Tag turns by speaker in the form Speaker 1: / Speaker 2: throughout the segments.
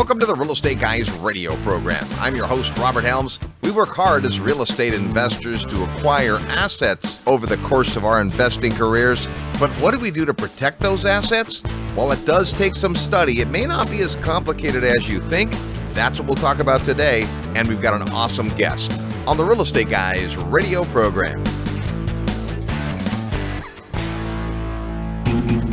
Speaker 1: Welcome to the Real Estate Guys radio program. I'm your host, Robert Helms. We work hard as real estate investors to acquire assets over the course of our investing careers. But what do we do to protect those assets? While it does take some study, it may not be as complicated as you think. That's what we'll talk about today, and we've got an awesome guest on the Real Estate Guys radio program.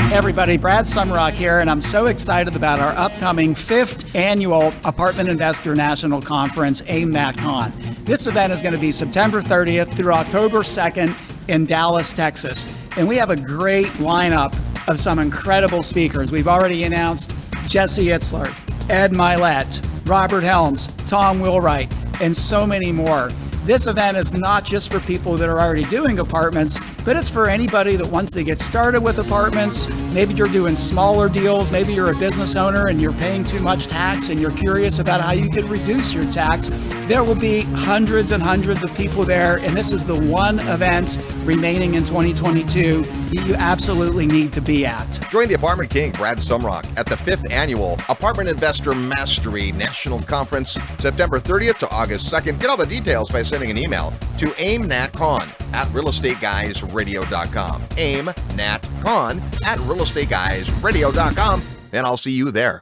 Speaker 2: Hey everybody, Brad Sumrock here, and I'm so excited about our upcoming 5th annual Apartment Investor National Conference, AIM-NATCon. This event is going to be September 30th through October 2nd in Dallas, Texas. And we have a great lineup of some incredible speakers. We've already announced Jesse Itzler, Ed Milet, Robert Helms, Tom Wheelwright, and so many more. This event is not just for people that are already doing apartments, but it's for anybody that wants to get started with apartments. Maybe you're doing smaller deals. Maybe you're a business owner and you're paying too much tax and you're curious about how you can reduce your tax. There will be hundreds and hundreds of people there, and this is the one event remaining in 2022 that you absolutely need to be at.
Speaker 1: Join the Apartment King, Brad Sumrock, at the 5th annual Apartment Investor Mastery National Conference, September 30th to August 2nd. Get all the details by sending an email to aimnatcon@realestateguysradio.com. aimnatcon@realestateguysradio.com, and I'll see you there.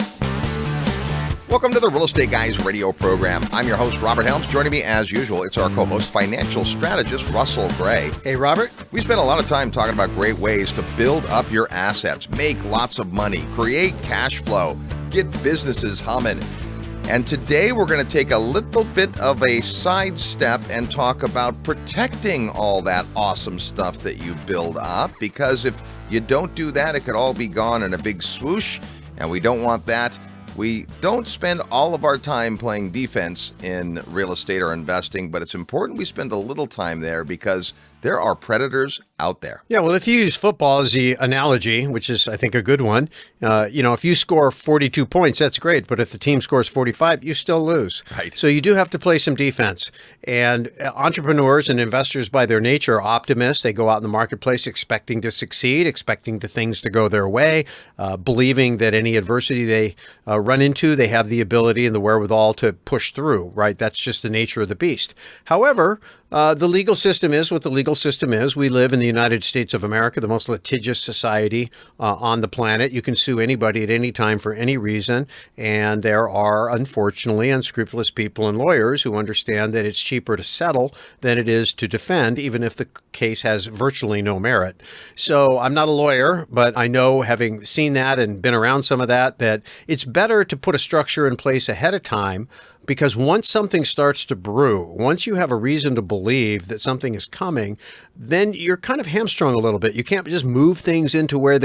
Speaker 1: Welcome to the Real Estate Guys radio program. I'm your host, Robert Helms. Joining me as usual, it's our co-host, financial strategist, Russell Gray.
Speaker 3: Hey, Robert.
Speaker 1: We spent a lot of time talking about great ways to build up your assets, make lots of money, create cash flow, get businesses humming. And today we're going to take a little bit of a sidestep and talk about protecting all that awesome stuff that you build up, because if you don't do that, it could all be gone in a big swoosh, and we don't want that. We don't spend all of our time playing defense in real estate or investing, but it's important we spend a little time there because there are predators out there.
Speaker 3: Yeah, well, if you use football as the analogy, which is, I think, a good one, if you score 42 points, that's great. But if the team scores 45, you still lose.
Speaker 1: Right.
Speaker 3: So you do have to play some defense. And entrepreneurs and investors, by their nature, are optimists. They go out in the marketplace expecting to succeed, expecting things to go their way, believing that any adversity they run into, they have the ability and the wherewithal to push through, right? That's just the nature of the beast. However, the legal system is what the legal system is. We live in the United States of America, the most litigious society on the planet. You can sue anybody at any time for any reason. And there are, unfortunately, unscrupulous people and lawyers who understand that it's cheaper to settle than it is to defend, even if the case has virtually no merit. So I'm not a lawyer, but I know, having seen that and been around some of that it's better to put a structure in place ahead of time. Because once something starts to brew, once you have a reason to believe that something is coming, then you're kind of hamstrung a little bit. You can't just move things into where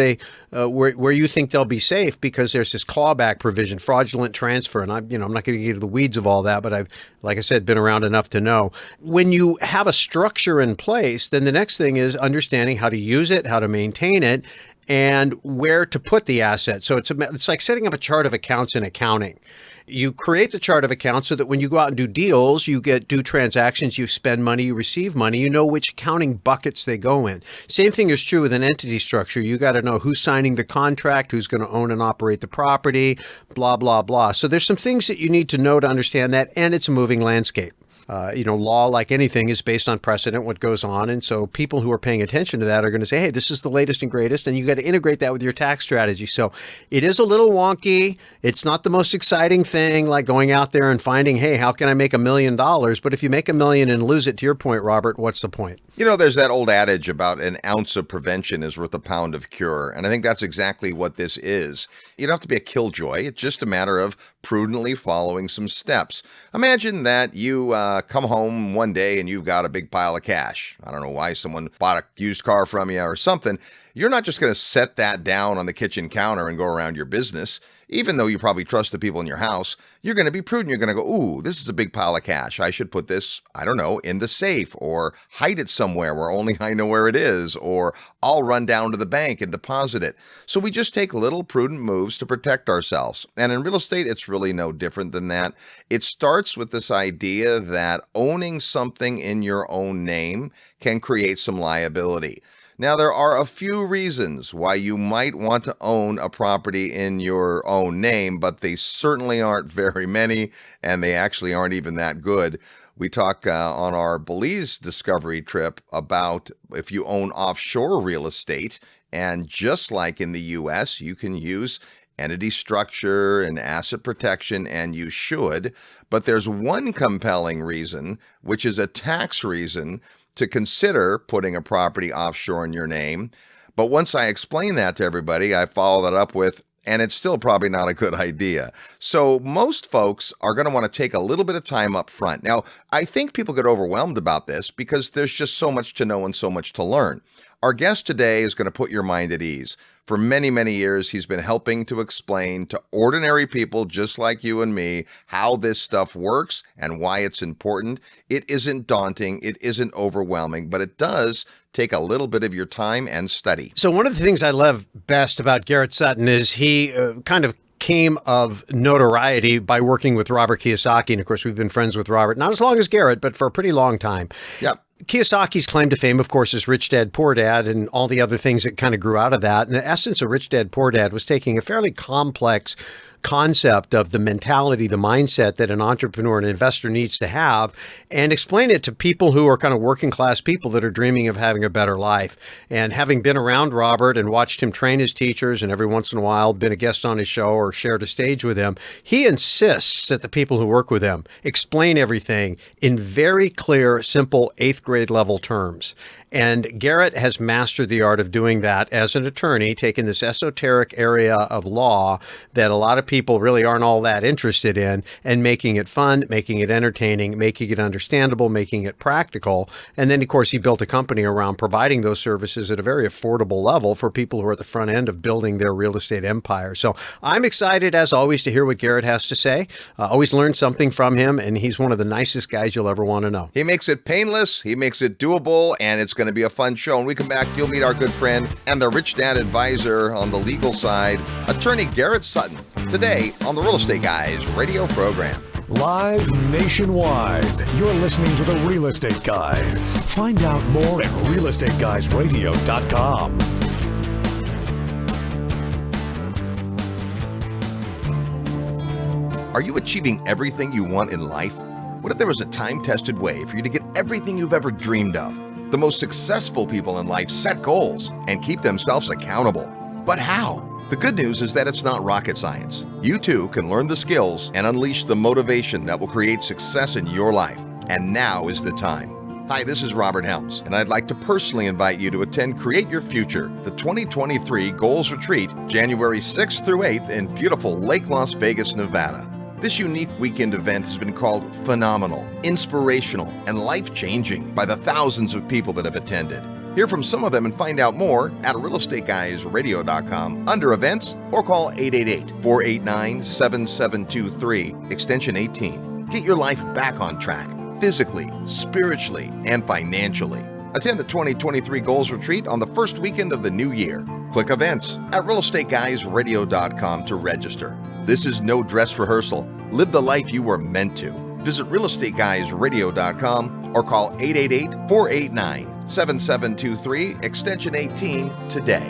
Speaker 3: where you think they'll be safe, because there's this clawback provision, fraudulent transfer. And I'm not going to get into the weeds of all that, but I've, like I said, been around enough to know. When you have a structure in place, then the next thing is understanding how to use it, how to maintain it, and where to put the asset. So it's like setting up a chart of accounts in accounting. You create the chart of accounts so that when you go out and do deals, do transactions, you spend money, you receive money, you know which accounting buckets they go in. Same thing is true with an entity structure. You got to know who's signing the contract, who's going to own and operate the property, blah, blah, blah. So there's some things that you need to know to understand that, and it's a moving landscape. Law, like anything, is based on precedent, what goes on. And so people who are paying attention to that are going to say, hey, this is the latest and greatest, and you got to integrate that with your tax strategy. So it is a little wonky. It's not the most exciting thing, like going out there and finding, hey, how can I make $1 million? But if you make $1 million and lose it, to your point, Robert, what's the point?
Speaker 1: There's that old adage about an ounce of prevention is worth a pound of cure. And I think that's exactly what this is. You don't have to be a killjoy. It's just a matter of prudently following some steps. Imagine that you come home one day and you've got a big pile of cash. I don't know why someone bought a used car from you or something. You're not just going to set that down on the kitchen counter and go around your business. Even though you probably trust the people in your house, you're going to be prudent. You're going to go, ooh, this is a big pile of cash. I should put this, I don't know, in the safe, or hide it somewhere where only I know where it is, or I'll run down to the bank and deposit it. So we just take little prudent moves to protect ourselves. And in real estate, it's really no different than that. It starts with this idea that owning something in your own name can create some liability. Now, there are a few reasons why you might want to own a property in your own name, but they certainly aren't very many, and they actually aren't even that good. We talk on our Belize discovery trip about if you own offshore real estate, and just like in the U.S., you can use entity structure and asset protection, and you should. But there's one compelling reason, which is a tax reason, to consider putting a property offshore in your name. But once I explain that to everybody, I follow that up with, and it's still probably not a good idea. So most folks are going to want to take a little bit of time up front. Now, I think people get overwhelmed about this because there's just so much to know and so much to learn. Our guest today is going to put your mind at ease. For many, many years, he's been helping to explain to ordinary people just like you and me how this stuff works and why it's important. It isn't daunting, it isn't overwhelming, but it does take a little bit of your time and study.
Speaker 3: So one of the things I love best about Garrett Sutton is he kind of came of notoriety by working with Robert Kiyosaki. And of course, we've been friends with Robert, not as long as Garrett, but for a pretty long time.
Speaker 1: Yep.
Speaker 3: Kiyosaki's claim to fame, of course, is Rich Dad, Poor Dad, and all the other things that kind of grew out of that. And the essence of Rich Dad, Poor Dad was taking a fairly complex concept of the mentality, the mindset that an entrepreneur and investor needs to have, and explain it to people who are kind of working class people that are dreaming of having a better life. And having been around Robert and watched him train his teachers, and every once in a while been a guest on his show or shared a stage with him, he insists that the people who work with him explain everything in very clear, simple 8th grade level terms. And Garrett has mastered the art of doing that as an attorney, taking this esoteric area of law that a lot of people really aren't all that interested in, and making it fun, making it entertaining, making it understandable, making it practical. And then, of course, he built a company around providing those services at a very affordable level for people who are at the front end of building their real estate empire. So I'm excited, as always, to hear what Garrett has to say. Always learn something from him, and he's one of the nicest guys you'll ever want to know.
Speaker 1: He makes it painless, he makes it doable, and it's going to be a fun show. When we come back, you'll meet our good friend and the Rich Dad advisor on the legal side, attorney Garrett Sutton, today on the Real Estate Guys radio program.
Speaker 4: Live nationwide, you're listening to the Real Estate Guys. Find out more at realestateguysradio.com.
Speaker 1: Are you achieving everything you want in life? What if there was a time-tested way for you to get everything you've ever dreamed of? The most successful people in life set goals and keep themselves accountable. But how? The good news is that it's not rocket science. You too can learn the skills and unleash the motivation that will create success in your life. And now is the time. Hi, this is Robert Helms, and I'd like to personally invite you to attend Create Your Future, the 2023 Goals Retreat, January 6th through 8th in beautiful Lake Las Vegas, Nevada. This unique weekend event has been called phenomenal, inspirational, and life-changing by the thousands of people that have attended. Hear from some of them and find out more at realestateguysradio.com under events, or call 888-489-7723, extension 18. Get your life back on track, physically, spiritually, and financially. Attend the 2023 Goals Retreat on the first weekend of the new year. Click events at realestateguysradio.com to register. This is no dress rehearsal. Live the life you were meant to. Visit realestateguysradio.com or call 888-489-7723, extension 18 today.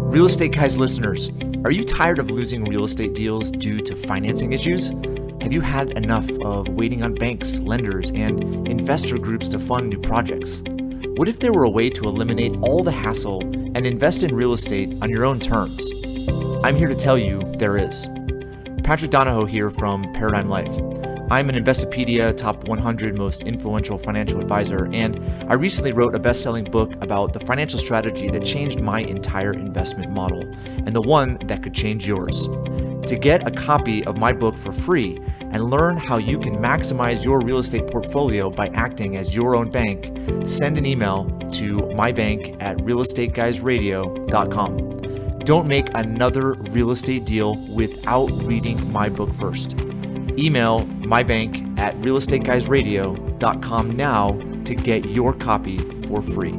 Speaker 5: Real Estate Guys listeners, are you tired of losing real estate deals due to financing issues? Have you had enough of waiting on banks, lenders, and investor groups to fund new projects? What if there were a way to eliminate all the hassle and invest in real estate on your own terms? I'm here to tell you there is. Patrick Donahoe here from Paradigm Life. I'm an Investopedia Top 100 Most Influential Financial Advisor, and I recently wrote a best-selling book about the financial strategy that changed my entire investment model, and the one that could change yours. To get a copy of my book for free and learn how you can maximize your real estate portfolio by acting as your own bank, send an email to mybank@realestateguysradio.com. Don't make another real estate deal without reading my book first. Email mybank@realestateguysradio.com now to get your copy for free.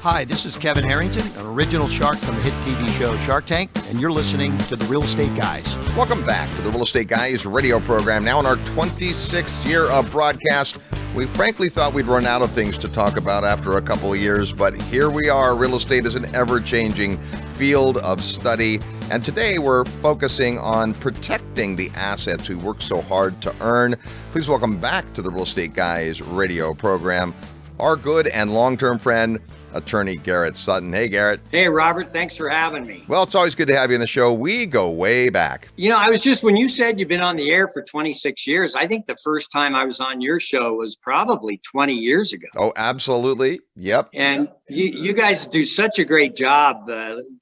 Speaker 6: Hi, this is Kevin Harrington, an original shark from the hit TV show Shark Tank, and you're listening to the Real Estate Guys.
Speaker 1: Welcome back to the Real Estate Guys radio program, now in our 26th year of broadcast. We frankly thought we'd run out of things to talk about after a couple of years, but here we are. Real estate is an ever-changing field of study, and today we're focusing on protecting the assets we work so hard to earn. Please welcome back to the Real Estate Guys radio program, our good and long-term friend, attorney Garrett Sutton. Hey, Garrett.
Speaker 7: Hey, Robert. Thanks for having me.
Speaker 1: Well, it's always good to have you on the show. We go way back.
Speaker 7: You know, when you said you've been on the air for 26 years, I think the first time I was on your show was probably 20 years ago.
Speaker 1: Oh, absolutely. Yep.
Speaker 7: And you guys do such a great job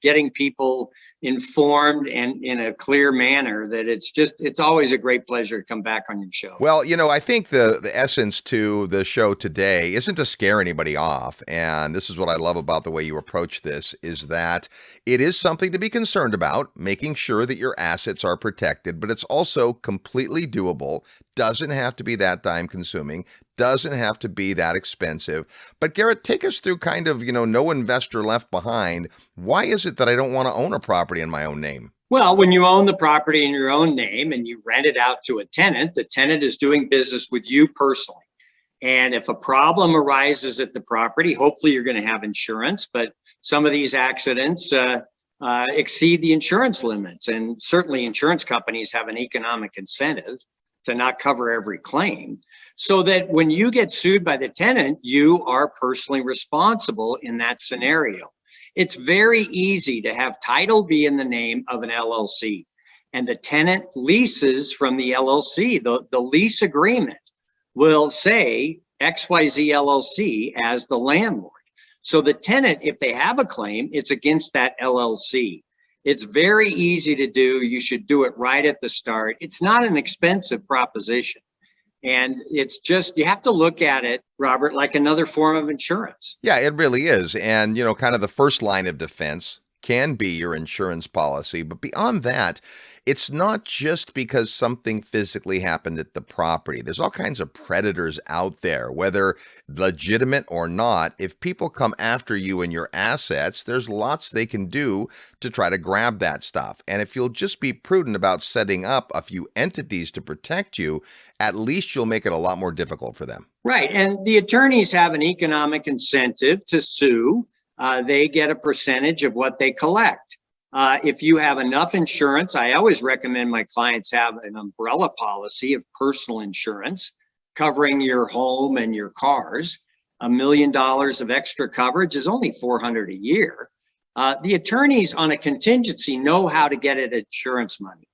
Speaker 7: getting people informed and in a clear manner that it's always a great pleasure to come back on your show.
Speaker 1: Well, you know, I think the essence to the show today isn't to scare anybody off. And this is what I love about the way you approach this, is that it is something to be concerned about, making sure that your assets are protected, but it's also completely doable. Doesn't have to be that time consuming, doesn't have to be that expensive. But Garrett, take us through kind of, no investor left behind. Why is it that I don't want to own a property in my own name?
Speaker 7: Well, when you own the property in your own name and you rent it out to a tenant, the tenant is doing business with you personally. And if a problem arises at the property, hopefully you're going to have insurance, but some of these accidents exceed the insurance limits. And certainly insurance companies have an economic incentive to not cover every claim, so that when you get sued by the tenant, you are personally responsible in that scenario. It's very easy to have title be in the name of an LLC, and the tenant leases from the LLC. The lease agreement will say XYZ LLC as the landlord. So the tenant, if they have a claim, it's against that LLC. It's very easy to do. You should do it right at the start. It's not an expensive proposition. And it's just, you have to look at it, Robert, like another form of insurance.
Speaker 1: Yeah, it really is. And, kind of the first line of defense can be your insurance policy. But beyond that, it's not just because something physically happened at the property. There's all kinds of predators out there, whether legitimate or not. If people come after you and your assets, there's lots they can do to try to grab that stuff. And if you'll just be prudent about setting up a few entities to protect you, at least you'll make it a lot more difficult for them.
Speaker 7: Right. And the attorneys have an economic incentive to sue. They get a percentage of what they collect. If you have enough insurance, I always recommend my clients have an umbrella policy of personal insurance covering your home and your cars. $1 million of extra coverage is only $400 a year. The attorneys on a contingency know how to get at insurance money.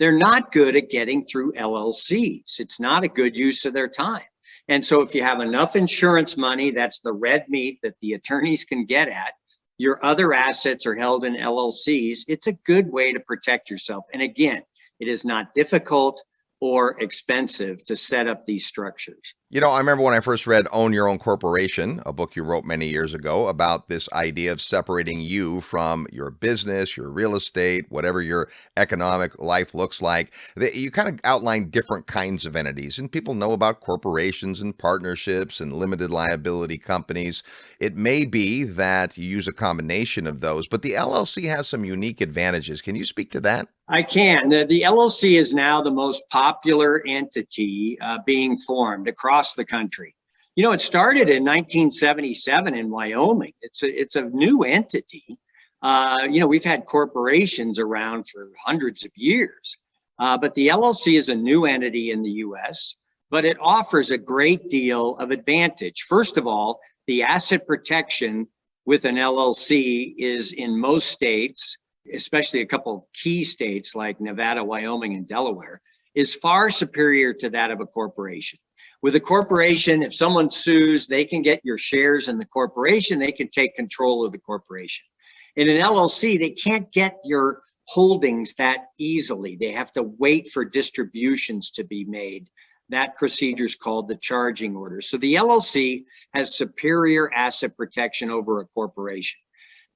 Speaker 7: They're not good at getting through LLCs. It's not a good use of their time. And so if you have enough insurance money, that's the red meat that the attorneys can get at. Your other assets are held in LLCs. It's a good way to protect yourself. And again, it is not difficult or expensive to set up these structures.
Speaker 1: I remember when I first read Own Your Own Corporation, a book you wrote many years ago, about this idea of separating you from your business, your real estate, whatever your economic life looks like. You kind of outlined different kinds of entities, and people know about corporations and partnerships and limited liability companies. It may be that you use a combination of those, but the LLC has some unique advantages. Can you speak to that?
Speaker 7: I can. The LLC is now the most popular entity being formed across the country. It started in 1977 in Wyoming. It's a new entity. We've had corporations around for hundreds of years, but the LLC is a new entity in the U.S., but it offers a great deal of advantage. First of all, the asset protection with an LLC is in most states, especially a couple of key states like Nevada, Wyoming, and Delaware, is far superior to that of a corporation. With a corporation, if someone sues, they can get your shares in the corporation, they can take control of the corporation. In an LLC, they can't get your holdings that easily. They have to wait for distributions to be made. That procedure is called the charging order. So the LLC has superior asset protection over a corporation.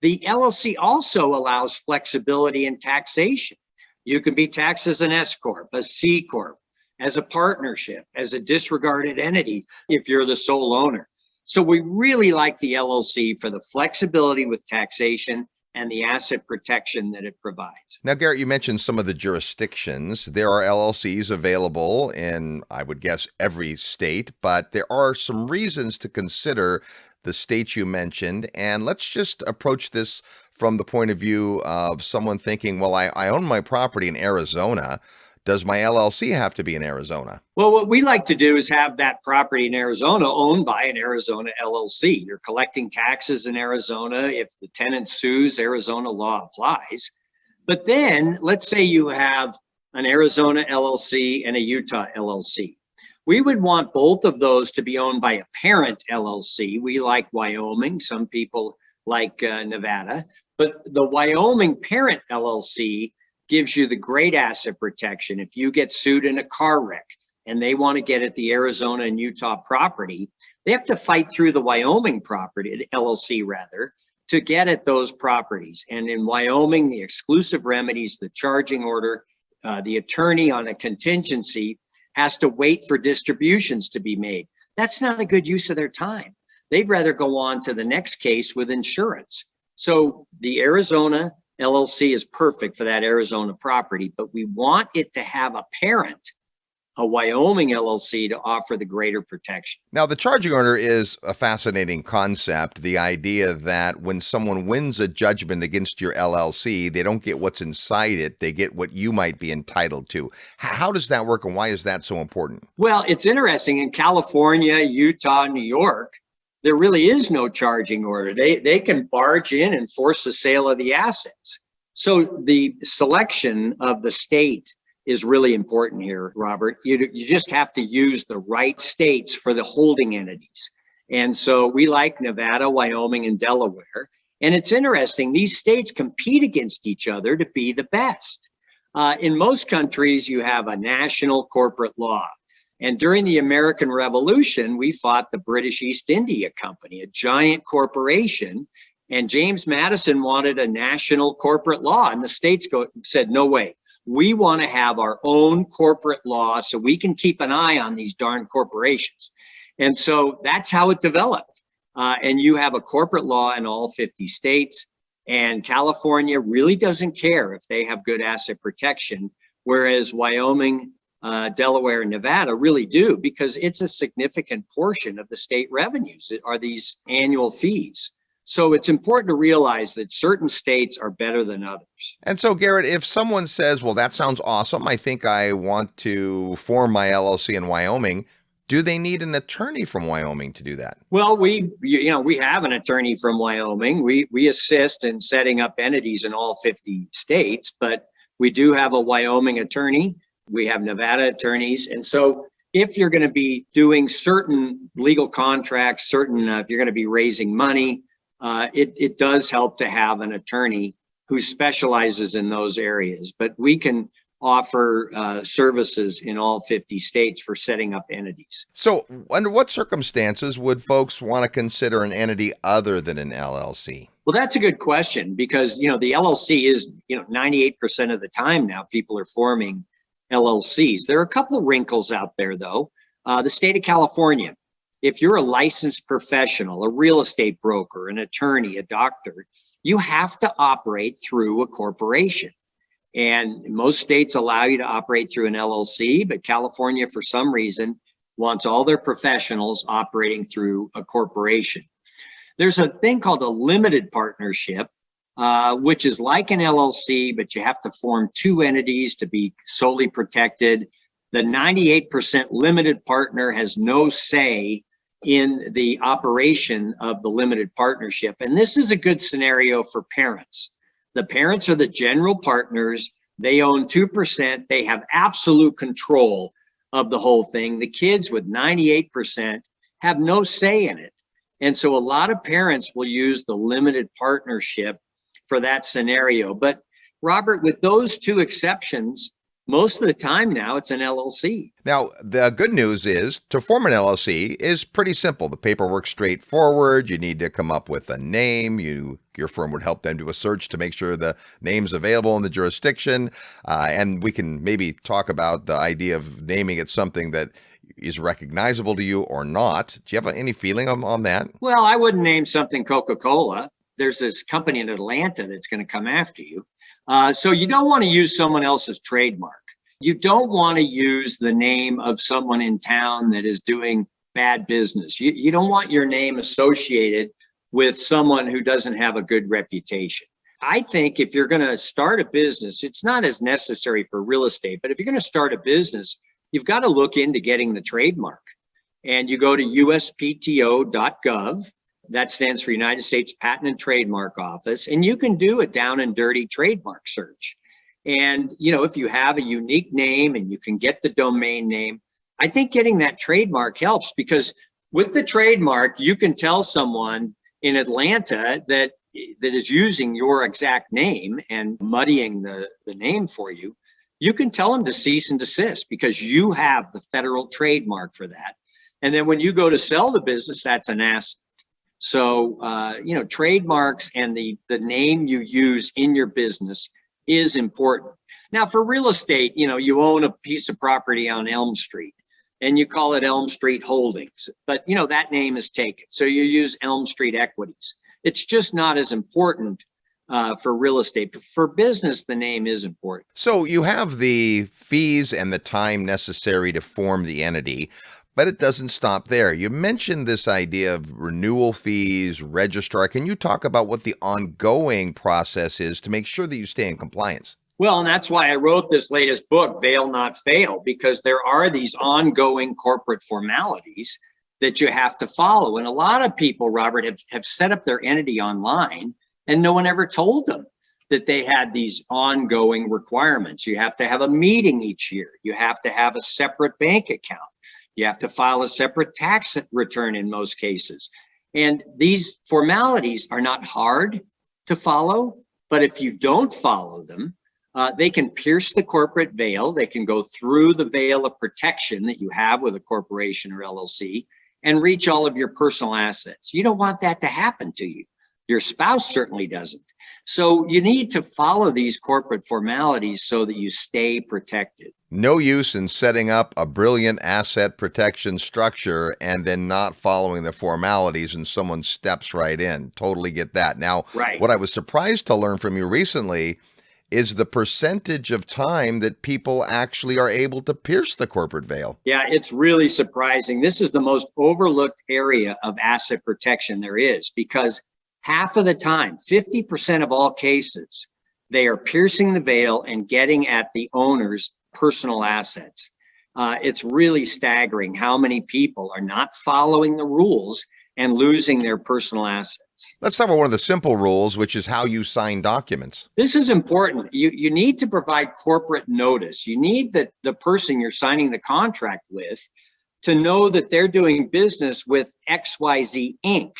Speaker 7: The LLC also allows flexibility in taxation. You can be taxed as an S Corp, a C Corp, as a partnership, as a disregarded entity if you're the sole owner. So we really like the LLC for the flexibility with taxation and the asset protection that it provides.
Speaker 1: Now, Garrett, you mentioned some of the jurisdictions. There are LLCs available in, I would guess, every state, but there are some reasons to consider the states you mentioned. And let's just approach this from the point of view of someone thinking, well, I own my property in Arizona. Does my LLC have to be in Arizona?
Speaker 7: Well, what we like to do is have that property in Arizona owned by an Arizona LLC. You're collecting taxes in Arizona. If the tenant sues, Arizona law applies. But then let's say you have an Arizona LLC and a Utah LLC. We would want both of those to be owned by a parent LLC. We like Wyoming. Some people like Nevada. But the Wyoming parent LLC gives you the great asset protection. If you get sued in a car wreck and they want to get at the Arizona and Utah property, they have to fight through the Wyoming property, the LLC rather, to get at those properties. And in Wyoming, the exclusive remedies, the charging order, the attorney on a contingency has to wait for distributions to be made. That's not a good use of their time. They'd rather go on to the next case with insurance. So the Arizona LLC is perfect for that Arizona property, but we want it to have a parent, a Wyoming LLC, to offer the greater protection.
Speaker 1: Now, the charging order is a fascinating concept. The idea that when someone wins a judgment against your LLC, they don't get what's inside it, they get what you might be entitled to. How does that work, and why is that so important?
Speaker 7: Well, it's interesting. In California, Utah, New York, there really is no charging order. They can barge in and force the sale of the assets. So the selection of the state is really important here, Robert. You just have to use the right states for the holding entities. And so we like Nevada, Wyoming, and Delaware. And it's interesting, these states compete against each other to be the best. In most countries, you have a national corporate law. And during the American Revolution, we fought the British East India Company, a giant corporation. And James Madison wanted a national corporate law. And the states said, no way. We want to have our own corporate law so we can keep an eye on these darn corporations. And so that's how it developed. And you have a corporate law in all 50 states. And California really doesn't care if they have good asset protection, whereas Wyoming, Delaware, and Nevada really do, because it's a significant portion of the state revenues are these annual fees. So it's important to realize that certain states are better than others.
Speaker 1: And so, Garrett, if someone says, well, that sounds awesome, I think I want to form my LLC in Wyoming, do they need an attorney from Wyoming to do that?
Speaker 7: Well, we have an attorney from Wyoming. We assist in setting up entities in all 50 states, but we do have a Wyoming attorney. We have Nevada attorneys. And so if you're going to be doing certain legal contracts, if you're going to be raising money, it does help to have an attorney who specializes in those areas. But we can offer services in all 50 states for setting up entities. So
Speaker 1: under what circumstances would folks want to consider an entity other than an LLC?
Speaker 7: Well, that's a good question, because, the LLC is, 98% of the time now people are forming LLCs. There are a couple of wrinkles out there, though. The state of California, if you're a licensed professional, a real estate broker, an attorney, a doctor, you have to operate through a corporation. And most states allow you to operate through an LLC, but California, for some reason, wants all their professionals operating through a corporation. There's a thing called a limited partnership, which is like an LLC, but you have to form two entities to be solely protected. The 98% limited partner has no say in the operation of the limited partnership. And this is a good scenario for parents. The parents are the general partners. They own 2%. They have absolute control of the whole thing. The kids with 98% have no say in it. And so a lot of parents will use the limited partnership for that scenario. But Robert, with those two exceptions, most of the time now it's an LLC.
Speaker 1: Now, the good news is to form an LLC is pretty simple. The paperwork's straightforward. You need to come up with a name. Your firm would help them do a search to make sure the name's available in the jurisdiction. And we can maybe talk about the idea of naming it something that is recognizable to you or not. Do you have any feeling on that?
Speaker 7: Well, I wouldn't name something Coca-Cola. there's this company in Atlanta that's going to come after you. So you don't want to use someone else's trademark. You don't want to use the name of someone in town that is doing bad business. You don't want your name associated with someone who doesn't have a good reputation. I think if you're going to start a business, it's not as necessary for real estate, but if you're going to start a business, you've got to look into getting the trademark. And you go to uspto.gov. That stands for United States Patent and Trademark Office. And you can do a down and dirty trademark search. And, if you have a unique name and you can get the domain name, I think getting that trademark helps, because with the trademark, you can tell someone in Atlanta that is using your exact name and muddying the name for you. You can tell them to cease and desist because you have the federal trademark for that. And then when you go to sell the business, that's an asset. So, trademarks and the name you use in your business is important. Now, for real estate, you own a piece of property on Elm Street and you call it Elm Street Holdings, but that name is taken. So you use Elm Street Equities. It's just not as important for real estate. But for business, the name is important.
Speaker 1: So you have the fees and the time necessary to form the entity, but it doesn't stop there. You mentioned this idea of renewal fees, registrar. Can you talk about what the ongoing process is to make sure that you stay in compliance?
Speaker 7: Well, and that's why I wrote this latest book, Fail Not Fail, because there are these ongoing corporate formalities that you have to follow. And a lot of people, Robert, have set up their entity online and no one ever told them that they had these ongoing requirements. You have to have a meeting each year. You have to have a separate bank account. You have to file a separate tax return in most cases. And these formalities are not hard to follow, but if you don't follow them, they can pierce the corporate veil. They can go through the veil of protection that you have with a corporation or LLC and reach all of your personal assets. You don't want that to happen to you. Your spouse certainly doesn't. So you need to follow these corporate formalities so that you stay protected.
Speaker 1: No use in setting up a brilliant asset protection structure and then not following the formalities and someone steps right in. Totally get that. Now,
Speaker 7: Right.
Speaker 1: What I was surprised to learn from you recently is the percentage of time that people actually are able to pierce the corporate veil.
Speaker 7: Yeah, it's really surprising. This is the most overlooked area of asset protection there is, because half of the time, 50% of all cases, they are piercing the veil and getting at the owner's personal assets. It's really staggering how many people are not following the rules and losing their personal assets.
Speaker 1: Let's talk about one of the simple rules, which is how you sign documents.
Speaker 7: This is important. You need to provide corporate notice. You need the person you're signing the contract with to know that they're doing business with XYZ Inc.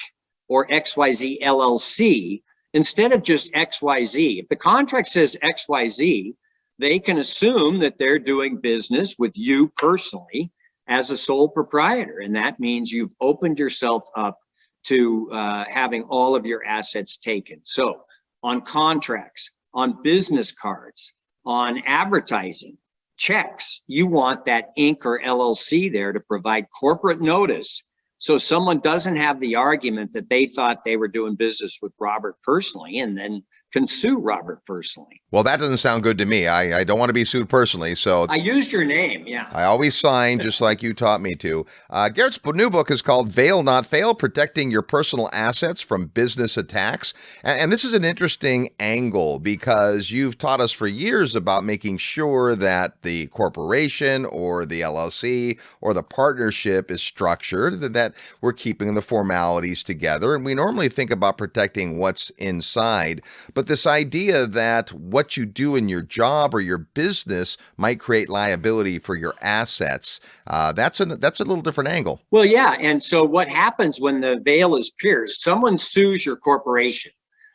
Speaker 7: or XYZ LLC instead of just XYZ. If the contract says XYZ, they can assume that they're doing business with you personally as a sole proprietor. And that means you've opened yourself up to having all of your assets taken. So on contracts, on business cards, on advertising, checks, you want that Inc. or LLC there to provide corporate notice. So someone doesn't have the argument that they thought they were doing business with Robert personally and then can sue Robert personally.
Speaker 1: Well, that doesn't sound good to me. I don't want to be sued personally, so
Speaker 7: I used your name, yeah.
Speaker 1: I always sign just like you taught me to. Garrett's new book is called Fail Not Fail, Protecting Your Personal Assets from Business Attacks. And this is an interesting angle because you've taught us for years about making sure that the corporation or the LLC or the partnership is structured, that we're keeping the formalities together. And we normally think about protecting what's inside. But this idea that what you do in your job or your business might create liability for your assets, that's a little different angle.
Speaker 7: Well, yeah. And so what happens when the veil is pierced? Someone sues your corporation.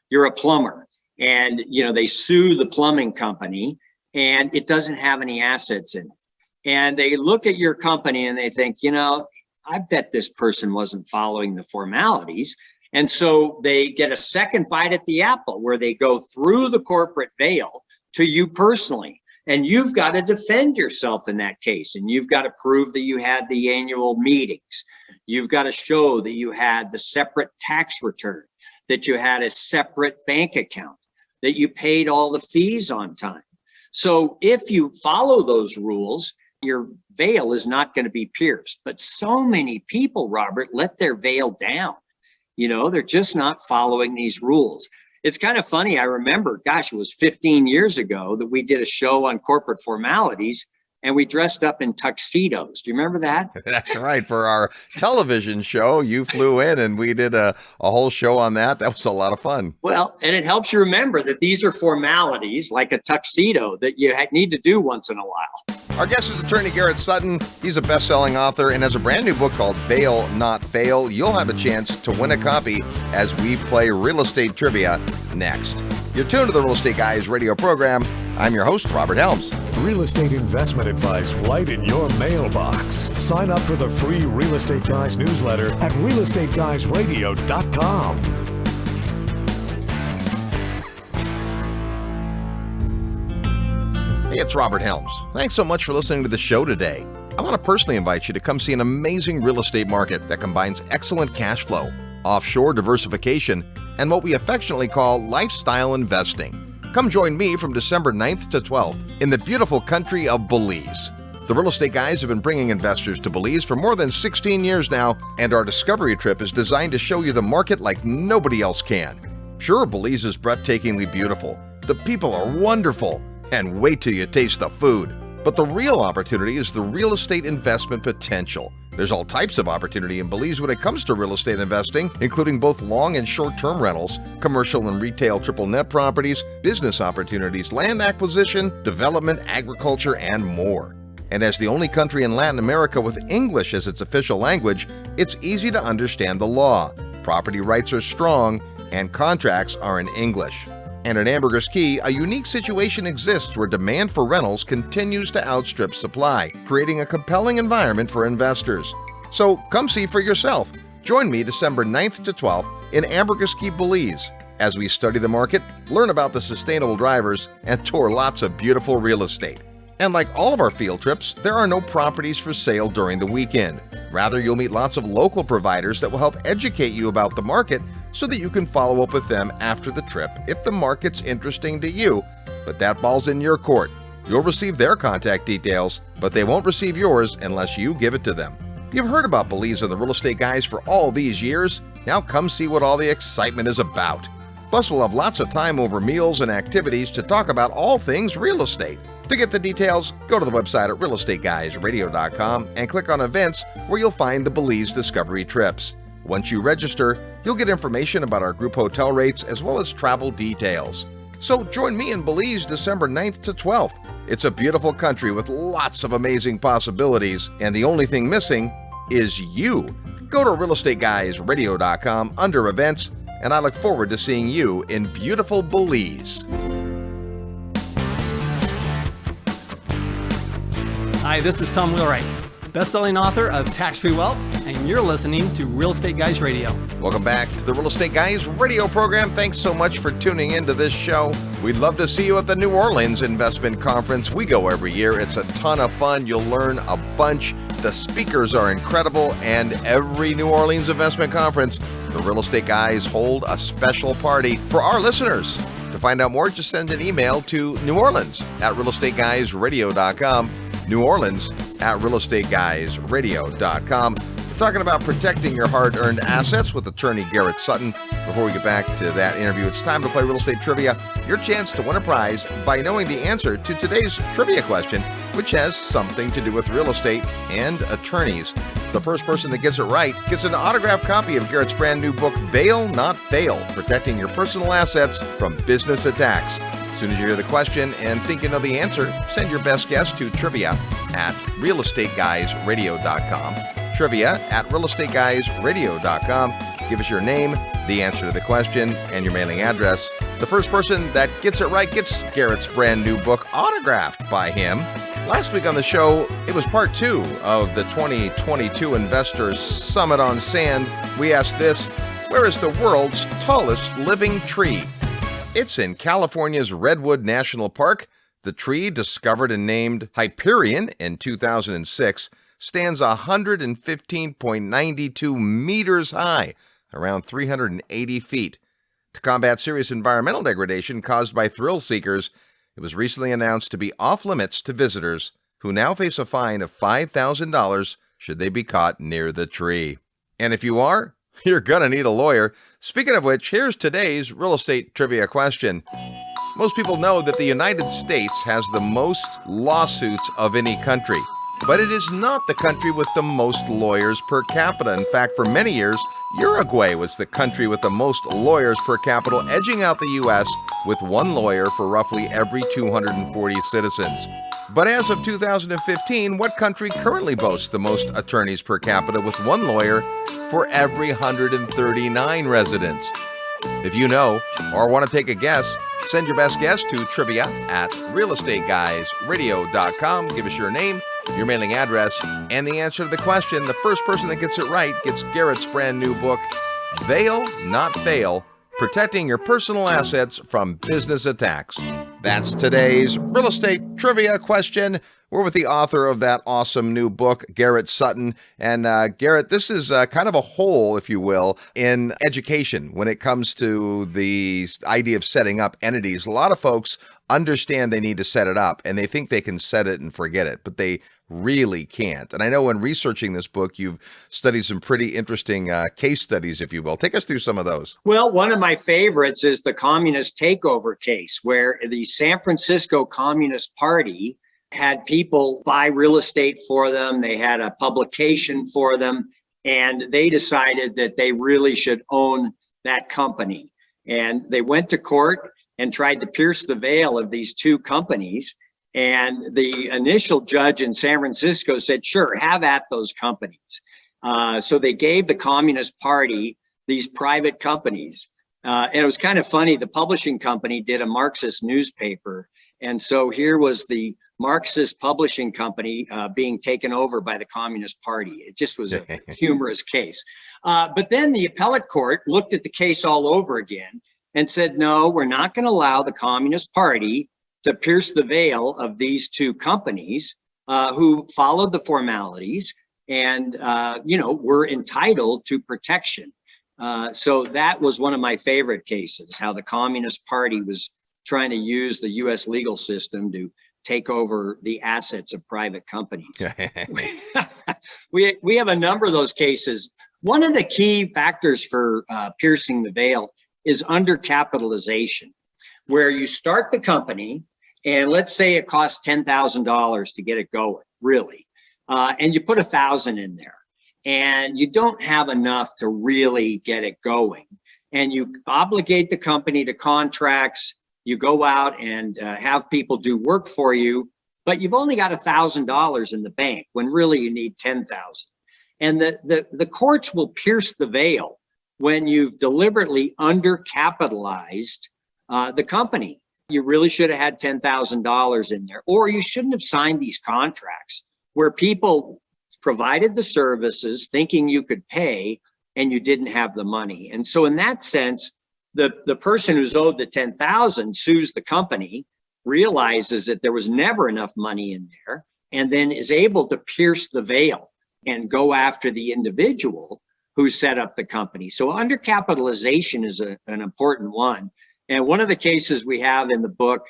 Speaker 7: You're a plumber and, they sue the plumbing company and it doesn't have any assets in it. And they look at your company and they think, I bet this person wasn't following the formalities. And so they get a second bite at the apple where they go through the corporate veil to you personally. And you've got to defend yourself in that case. And you've got to prove that you had the annual meetings. You've got to show that you had the separate tax return, that you had a separate bank account, that you paid all the fees on time. So if you follow those rules, your veil is not going to be pierced. But so many people, Robert, let their veil down. They're just not following these rules. It's kind of funny. I remember, gosh, it was 15 years ago that we did a show on corporate formalities, and we dressed up in tuxedos. Do you remember that?
Speaker 1: That's right. For our television show, you flew in and we did a whole show on that. That was a lot of fun.
Speaker 7: Well, and it helps you remember that these are formalities like a tuxedo that you need to do once in a while.
Speaker 1: Our guest is attorney Garrett Sutton. He's a best-selling author and has a brand new book called Fail Not Fail. You'll have a chance to win a copy as we play real estate trivia next. You're tuned to the Real Estate Guys radio program. I'm your host, Robert Helms.
Speaker 4: Real estate investment advice right in your mailbox. Sign up for the free Real Estate Guys newsletter at realestateguysradio.com.
Speaker 1: Hey, it's Robert Helms. Thanks so much for listening to the show today. I want to personally invite you to come see an amazing real estate market that combines excellent cash flow, offshore diversification, and what we affectionately call lifestyle investing. Come join me from December 9th to 12th in the beautiful country of Belize. The Real Estate Guys have been bringing investors to Belize for more than 16 years now, and our discovery trip is designed to show you the market like nobody else can. Sure, Belize is breathtakingly beautiful. The people are wonderful. And wait till you taste the food. But the real opportunity is the real estate investment potential. There's all types of opportunity in Belize when it comes to real estate investing, including both long and short-term rentals, commercial and retail triple net properties, business opportunities, land acquisition, development, agriculture, and more. And as the only country in Latin America with English as its official language, it's easy to understand the law. Property rights are strong, and contracts are in English. And at Ambergris Caye, a unique situation exists where demand for rentals continues to outstrip supply, creating a compelling environment for investors. So come see for yourself. Join me December 9th to 12th in Ambergris Caye, Belize, as we study the market, learn about the sustainable drivers, and tour lots of beautiful real estate. And like all of our field trips, there are no properties for sale during the weekend. Rather, you'll meet lots of local providers that will help educate you about the market so that you can follow up with them after the trip if the market's interesting to you. But that ball's in your court. You'll receive their contact details, but they won't receive yours unless you give it to them. You've heard about Belize and the Real Estate Guys for all these years. Now come see what all the excitement is about. Plus, we'll have lots of time over meals and activities to talk about all things real estate. To get the details, go to the website at realestateguysradio.com and click on events where you'll find the Belize Discovery Trips. Once you register, you'll get information about our group hotel rates as well as travel details. So join me in Belize December 9th to 12th. It's a beautiful country with lots of amazing possibilities, and the only thing missing is you. Go to realestateguysradio.com under events, and I look forward to seeing you in beautiful Belize.
Speaker 8: Hi, this is Tom Wheelwright, best-selling author of Tax-Free Wealth, and you're listening to Real Estate Guys Radio.
Speaker 1: Welcome back to the Real Estate Guys radio program. Thanks so much for tuning into this show. We'd love to see you at the New Orleans Investment Conference. We go every year. It's a ton of fun. You'll learn a bunch. The speakers are incredible, and every New Orleans Investment Conference, the Real Estate Guys hold a special party for our listeners. To find out more, just send an email to neworleans@realestateguysradio.com. New Orleans at realestateguysradio.com. We're talking about protecting your hard-earned assets with attorney Garrett Sutton. Before we get back to that interview, it's time to play Real Estate Trivia. Your chance to win a prize by knowing the answer to today's trivia question, which has something to do with real estate and attorneys. The first person that gets it right gets an autographed copy of Garrett's brand new book, Fail Not Fail, Protecting Your Personal Assets from Business Attacks. As soon as you hear the question and think you know the answer, send your best guess to trivia@realestateguysradio.com. Trivia@realestateguysradio.com. Give us your name, the answer to the question, and your mailing address. The first person that gets it right gets Garrett's brand new book autographed by him. Last week on the show, it was part 2 of the 2022 Investors Summit on Sand. We asked this: where is the world's tallest living tree? It's in California's Redwood National Park. The tree, discovered and named Hyperion in 2006, stands 115.92 meters high, around 380 feet. To combat serious environmental degradation caused by thrill seekers, it was recently announced to be off limits to visitors who now face a fine of $5,000 should they be caught near the tree. And if you are, you're gonna need a lawyer. Speaking of which, here's today's real estate trivia question. Most people know that the United States has the most lawsuits of any country, but it is not the country with the most lawyers per capita. In fact, for many years, Uruguay was the country with the most lawyers per capita, edging out the U.S. with one lawyer for roughly every 240 citizens. But as of 2015, what country currently boasts the most attorneys per capita with one lawyer for every 139 residents? If you know or want to take a guess, send your best guess to trivia@realestateguysradio.com. Give us your name, your mailing address, and the answer to the question. The first person that gets it right gets Garrett's brand new book, Veil, Not Fail, Protecting Your Personal Assets from Business Attacks. That's today's real estate trivia question. We're with the author of that awesome new book, Garrett Sutton. And Garrett, this is kind of a hole, if you will, in education when it comes to the idea of setting up entities. A lot of folks understand they need to set it up and they think they can set it and forget it, but they really can't. And I know when researching this book, you've studied some pretty interesting case studies, if you will. Take us through some of those.
Speaker 7: Well, one of my favorites is the communist takeover case, where the San Francisco Communist Party had people buy real estate for them. They had a publication for them, and they decided that they really should own that company. And they went to court and tried to pierce the veil of these two companies. And the initial judge in San Francisco said, sure, have at those companies. So they gave the Communist Party these private companies. And it was kind of funny. The publishing company did a Marxist newspaper. And so here was the Marxist publishing company being taken over by the Communist Party. It just was a humorous case. But then the appellate court looked at the case all over again and said, no, we're not going to allow the Communist Party to pierce the veil of these two companies who followed the formalities and, were entitled to protection. So that was one of my favorite cases, how the Communist Party was trying to use the U.S. legal system to take over the assets of private companies. We have a number of those cases. One of the key factors for piercing the veil is undercapitalization, where you start the company and let's say it costs $10,000 to get it going, really, and you put $1,000 in there and you don't have enough to really get it going, and you obligate the company to contracts. You go out and have people do work for you, but you've only got $1,000 in the bank when really you need $10,000. And the courts will pierce the veil when you've deliberately undercapitalized the company. You really should have had $10,000 in there, or you shouldn't have signed these contracts where people provided the services thinking you could pay and you didn't have the money. And so in that sense, the person who's owed the $10,000 sues the company, realizes that there was never enough money in there, and then is able to pierce the veil and go after the individual who set up the company. So undercapitalization is an important one. And one of the cases we have in the book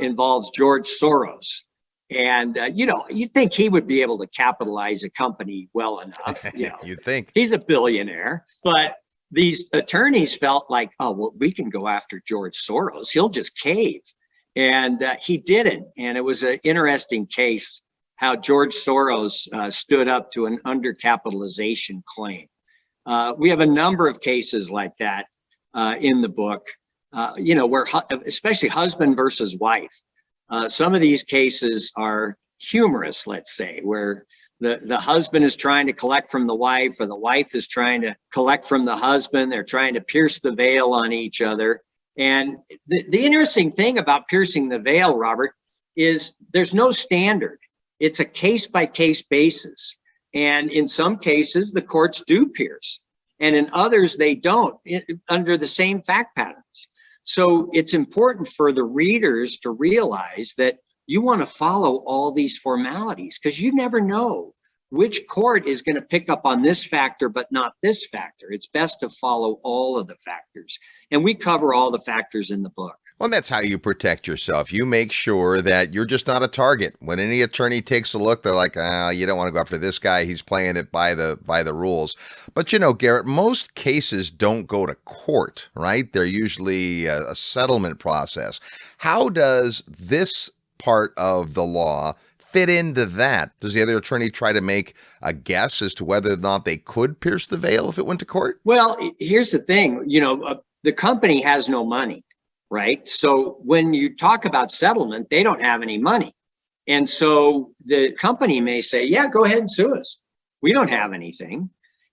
Speaker 7: involves George Soros. And, you'd think he would be able to capitalize a company well enough.
Speaker 1: You'd think.
Speaker 7: He's a billionaire, but these attorneys felt like, oh, well, we can go after George Soros. He'll just cave. And he didn't. And it was an interesting case how George Soros stood up to an undercapitalization claim. We have a number of cases like that in the book, where especially husband versus wife. Some of these cases are humorous, let's say, where the husband is trying to collect from the wife, or the wife is trying to collect from the husband. They're trying to pierce the veil on each other. And the interesting thing about piercing the veil, Robert, is there's no standard. It's a case-by-case basis. And in some cases, the courts do pierce. And in others, they don't, under the same fact patterns. So it's important for the readers to realize that you want to follow all these formalities, because you never know which court is going to pick up on this factor but not this factor. It's best to follow all of the factors. And we cover all the factors in the book.
Speaker 1: Well, that's how you protect yourself. You make sure that you're just not a target. When any attorney takes a look, they're like, you don't want to go after this guy. He's playing it by the rules. But, Garrett, most cases don't go to court, right? They're usually a settlement process. How does this part of the law fit into that? Does the other attorney try to make a guess as to whether or not they could pierce the veil if it went to court?
Speaker 7: Well, here's the thing, the company has no money, right? So when you talk about settlement, they don't have any money. And so the company may say, yeah, go ahead and sue us. We don't have anything.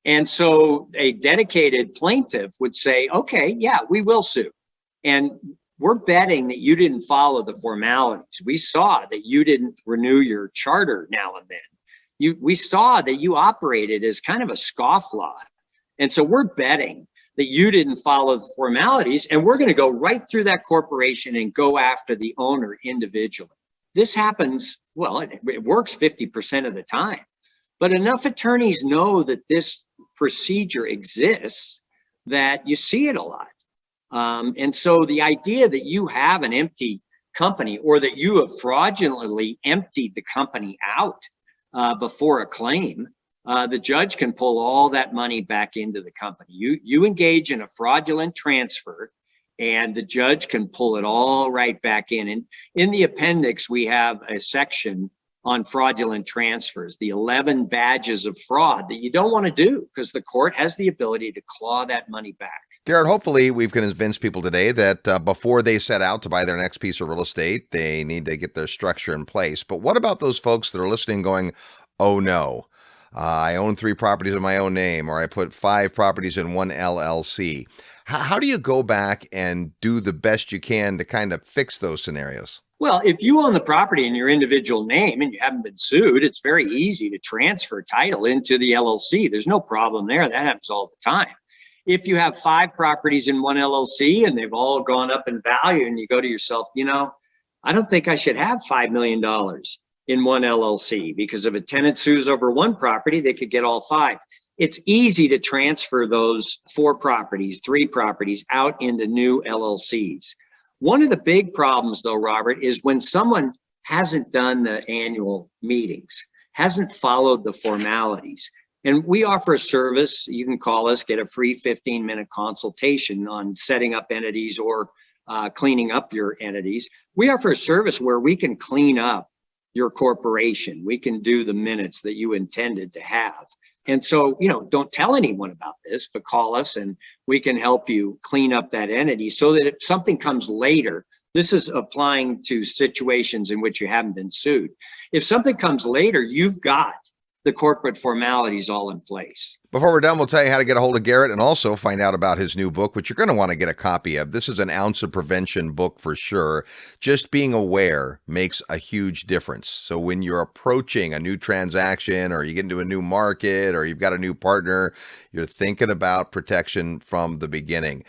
Speaker 7: And so a dedicated plaintiff would say, okay, yeah, we will sue. And we're betting that you didn't follow the formalities. We saw that you didn't renew your charter now and then. We saw that you operated as kind of a scofflaw. And so we're betting that you didn't follow the formalities, and we're going to go right through that corporation and go after the owner individually. This happens, well, it works 50% of the time, but enough attorneys know that this procedure exists that you see it a lot. And so the idea that you have an empty company or that you have fraudulently emptied the company out before a claim, the judge can pull all that money back into the company. You engage in a fraudulent transfer and the judge can pull it all right back in. And in the appendix, we have a section on fraudulent transfers, the 11 badges of fraud that you don't want to do because the court has the ability to claw that money back.
Speaker 1: Garrett, hopefully we've convinced people today that before they set out to buy their next piece of real estate, they need to get their structure in place. But what about those folks that are listening going, oh no, I own 3 properties in my own name, or I put 5 properties in one LLC. How do you go back and do the best you can to kind of fix those scenarios?
Speaker 7: Well, if you own the property in your individual name and you haven't been sued, it's very easy to transfer title into the LLC. There's no problem there. That happens all the time. If you have 5 properties in one LLC and they've all gone up in value and you go to yourself, I don't think I should have $5 million in one LLC because if a tenant sues over one property, they could get all 5. It's easy to transfer those 4 properties, 3 properties out into new LLCs. One of the big problems though, Robert, is when someone hasn't done the annual meetings, hasn't followed the formalities. And we offer a service. You can call us, get a free 15-minute consultation on setting up entities or cleaning up your entities. We offer a service where we can clean up your corporation. We can do the minutes that you intended to have. And so, don't tell anyone about this, but call us and we can help you clean up that entity so that if something comes later, this is applying to situations in which you haven't been sued. If something comes later, you've got the corporate formalities all in place.
Speaker 1: Before we're done, we'll tell you how to get a hold of Garrett and also find out about his new book, which you're going to want to get a copy of. This is an ounce of prevention book for sure. Just being aware makes a huge difference. So when you're approaching a new transaction or you get into a new market or you've got a new partner, you're thinking about protection from the beginning.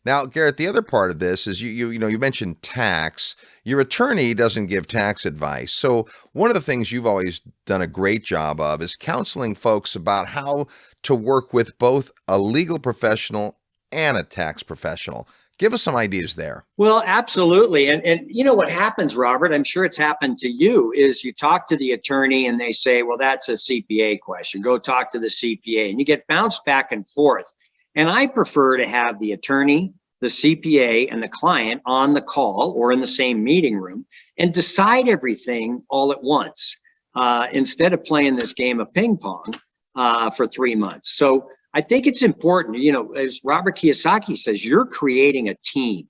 Speaker 1: Now, Garrett, the other part of this is you mentioned tax. Your attorney doesn't give tax advice. So one of the things you've always done a great job of is counseling folks about how to work with both a legal professional and a tax professional. Give us some ideas there.
Speaker 7: Well, absolutely. And what happens, Robert, I'm sure it's happened to you, is you talk to the attorney and they say, well, that's a CPA question. Go talk to the CPA. And you get bounced back and forth. And I prefer to have the attorney, the CPA, and the client on the call or in the same meeting room and decide everything all at once instead of playing this game of ping pong for 3 months. So I think it's important, as Robert Kiyosaki says, you're creating a team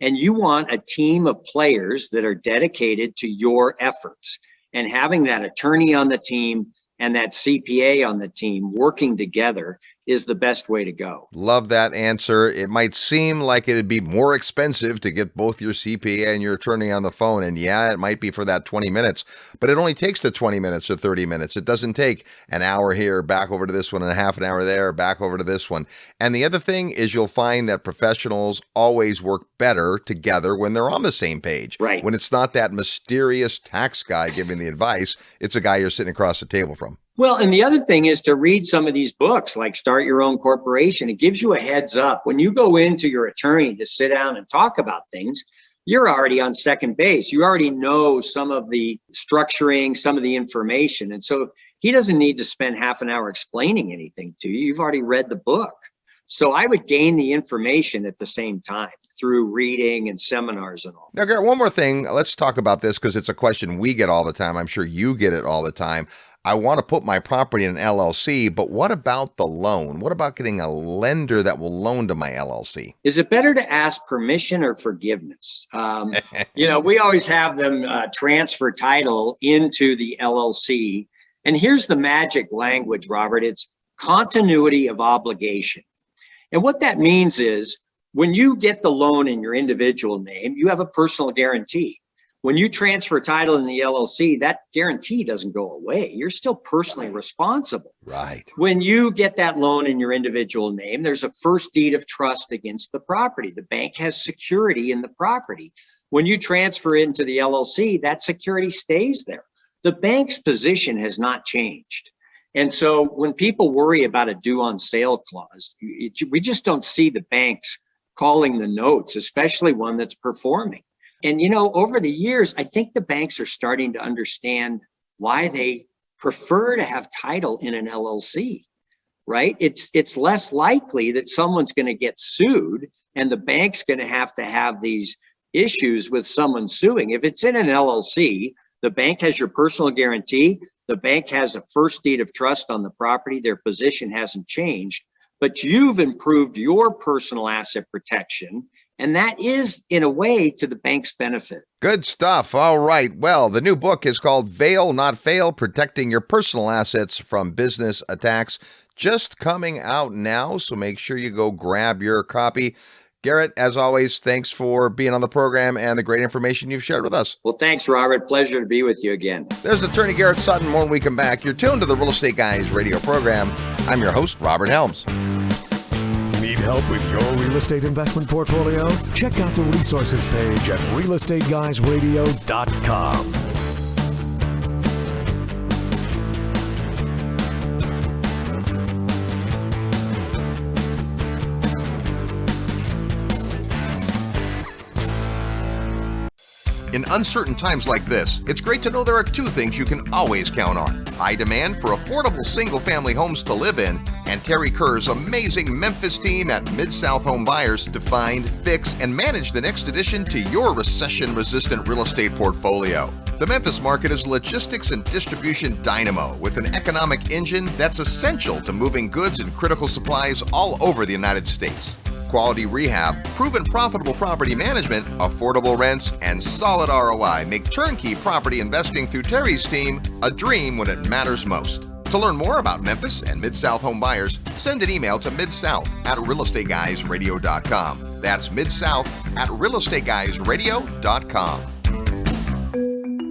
Speaker 7: and you want a team of players that are dedicated to your efforts, and having that attorney on the team and that CPA on the team working together is the best way to go.
Speaker 1: Love that answer. It might seem like it'd be more expensive to get both your CPA and your attorney on the phone. And yeah, it might be for that 20 minutes, but it only takes the 20 minutes or 30 minutes. It doesn't take an hour here, back over to this one, and a half an hour there, back over to this one. And the other thing is you'll find that professionals always work better together when they're on the same page.
Speaker 7: Right.
Speaker 1: When it's not that mysterious tax guy giving the advice, it's a guy you're sitting across the table from.
Speaker 7: Well, and the other thing is to read some of these books, like Start Your Own Corporation. It gives you a heads up. When you go into your attorney to sit down and talk about things, you're already on second base. You already know some of the structuring, some of the information. And so he doesn't need to spend half an hour explaining anything to you. You've already read the book. So I would gain the information at the same time through reading and seminars and all.
Speaker 1: Now, Garrett, one more thing. Let's talk about this because it's a question we get all the time. I'm sure you get it all the time. I want to put my property in an LLC, but what about the loan? What about getting a lender that will loan to my LLC?
Speaker 7: Is it better to ask permission or forgiveness? We always have them transfer title into the LLC. And here's the magic language, Robert. It's continuity of obligation. And what that means is when you get the loan in your individual name, you have a personal guarantee. When you transfer title in the LLC, that guarantee doesn't go away. You're still personally responsible.
Speaker 1: Right.
Speaker 7: When you get that loan in your individual name, there's a first deed of trust against the property. The bank has security in the property. When you transfer into the LLC, that security stays there. The bank's position has not changed. And so when people worry about a due on sale clause, we just don't see the banks calling the notes, especially one that's performing. And, over the years, I think the banks are starting to understand why they prefer to have title in an LLC, right? It's less likely that someone's going to get sued and the bank's going to have these issues with someone suing. If it's in an LLC, the bank has your personal guarantee. The bank has a first deed of trust on the property. Their position hasn't changed, but you've improved your personal asset protection. And that is, in a way, to the bank's benefit.
Speaker 1: Good stuff. All right. Well, the new book is called Fail, Not Fail, Protecting Your Personal Assets from Business Attacks. Just coming out now, so make sure you go grab your copy. Garrett, as always, thanks for being on the program and the great information you've shared with us.
Speaker 7: Well, thanks, Robert. Pleasure to be with you again.
Speaker 1: There's attorney Garrett Sutton. When we come back, you're tuned to the Real Estate Guys radio program. I'm your host, Robert Helms.
Speaker 4: Need help with your real estate investment portfolio? Check out the resources page at realestateguysradio.com.
Speaker 1: In uncertain times like this, it's great to know there are two things you can always count on: high demand for affordable single-family homes to live in, and Terry Kerr's amazing Memphis team at Mid-South Home Buyers to find, fix, and manage the next addition to your recession-resistant real estate portfolio. The Memphis market is logistics and distribution dynamo with an economic engine that's essential to moving goods and critical supplies all over the United States. Quality rehab, proven profitable property management, affordable rents, and solid ROI make turnkey property investing through Terry's team a dream when it matters most. To learn more about Memphis and Mid-South Home Buyers, send an email to midsouth@realestateguysradio.com. That's midsouth@realestateguysradio.com.